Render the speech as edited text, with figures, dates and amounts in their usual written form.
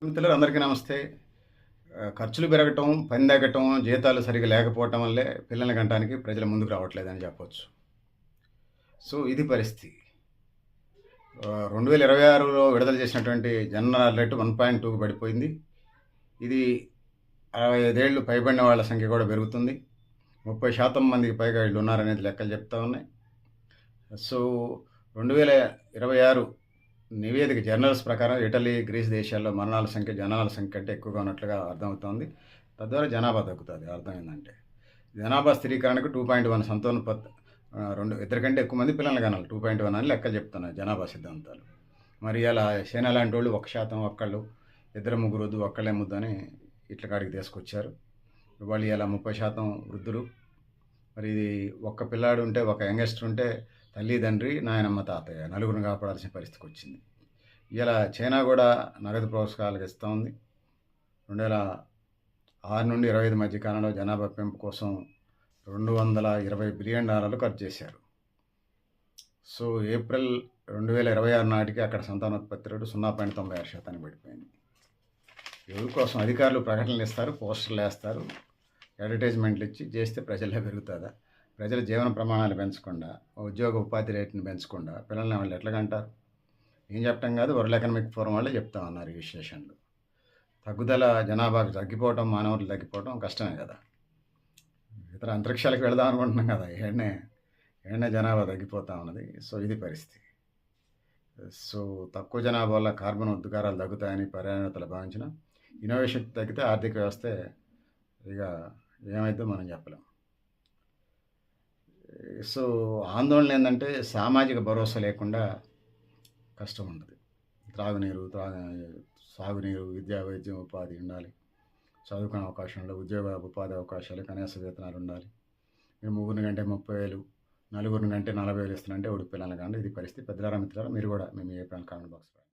మిత్రులు అందరికీ నమస్తే. ఖర్చులు పెరగటం, పని తగ్గటం, జీతాలు సరిగ్గా లేకపోవటం వల్లే పిల్లల్ని కంటానికి ప్రజలు ముందుకు రావట్లేదని చెప్పొచ్చు. సో, ఇది పరిస్థితి. 2026లో విడుదల చేసినటువంటి జనరల్ రేట్ 1.2కి పడిపోయింది. ఇది 65 ఏళ్ళు పైబడిన వాళ్ళ సంఖ్య కూడా పెరుగుతుంది. 30% మందికి పైగా ఈళ్ళున్నారనేది లెక్కలు చెప్తా ఉన్నాయి. సో, 2026 నివేదిక జర్నల్స్ ప్రకారం ఇటలీ, గ్రీస్ దేశాల్లో మరణాల సంఖ్య జనాల సంఖ్య కంటే ఎక్కువగా ఉన్నట్లుగా అర్థమవుతోంది. తద్వారా జనాభా తగ్గుతుంది. అర్థమైందంటే. జనాభా స్థిరీకరణకు 2.1 సంతానోత్పత్తి 2 ఇద్దరి కంటే ఎక్కువ మంది పిల్లల్ని కనాలి. 2.1 అని లెక్కలు చెప్తున్నాయి జనాభా సిద్ధాంతాలు. మరి అలా చైనా లాంటోళ్ళు 1% ఒక్కళ్ళు, ఇద్దరు ముగ్గురు వద్దు ఒక్కళ్ళే ముద్దు అని ఇట్ల కాడికి తీసుకొచ్చారు. వాళ్ళు ఇలా 30% వృద్ధులు. మరి ఇది ఒక్క పిల్లాడు ఉంటే, ఒక యంగస్టర్ ఉంటే తల్లి, తండ్రి, నాయనమ్మ, తాతయ్య నలుగురిని కాపాడాల్సిన పరిస్థితికి వచ్చింది. ఇలా చైనా కూడా నగదు ప్రోత్సాహకాలు ఇస్తూ ఉంది. 2006 నుండి 25 మధ్య కాలంలో జనాభా పెంపు కోసం $220 బిలియన్ ఖర్చు చేశారు. సో, ఏప్రిల్ 2026 నాటికి అక్కడ సంతానోత్పత్తి రేటు 0.96% పడిపోయింది. ఎవరి కోసం అధికారులు ప్రకటనలు ఇస్తారు, పోస్టర్లు వేస్తారు, అడ్వర్టైజ్మెంట్లు ఇచ్చి చేస్తే ప్రజల్లో పెరుగుతుందా? ప్రజల జీవన ప్రమాణాలు పెంచకుండా, ఉద్యోగ ఉపాధి రేటుని పెంచకుండా పిల్లల్ని వాళ్ళు ఎట్లా కంటారు? ఏం చెప్పటం కాదు, వరల్డ్ ఎకనామిక్ ఫోరం వాళ్ళే చెప్తా ఉన్నారు ఈ విశ్లేషణలు. తగ్గుదల జనాభాకు తగ్గిపోవటం, మానవులు తగ్గిపోవటం కష్టమే కదా. ఇతర అంతరిక్షాలకు వెళదాం అనుకుంటున్నాం కదా, ఏడనే జనాభా తగ్గిపోతూ ఉన్నది. సో, ఇది పరిస్థితి. సో, తక్కువ జనాభా వల్ల కార్బన్ ఉద్గారాలు తగ్గుతాయని పర్యావరణవేత్తలు భావించిన ఇన్నోవేషన్ తగ్గితే ఆర్థిక వ్యవస్థ ఇక ఏమైద్దో మనం చెప్పలేం. సో, ఆందోళన ఏందంటే సామాజిక భరోసా లేకుండా కష్టం ఉంటుంది. త్రాగునీరు, సాగునీరు, విద్యా, వైద్యం, ఉపాధి ఉండాలి. చదువుకునే అవకాశం ఉండాలి. ఉద్యోగ ఉపాధి అవకాశాలు, కనీస వేతనాలు ఉండాలి. మీరు ముగ్గురిని కంటే 30,000, నలుగురిని కంటే 40,000 ఇస్తున్నారంటే ఎవడు పిల్లల్ని కండి. ఇది పరిస్థితి. పెద్దలారా, మిత్రులారా, మీరు కూడా మీ అభిప్రాయాలు కామెంట్ బాక్స్‌లో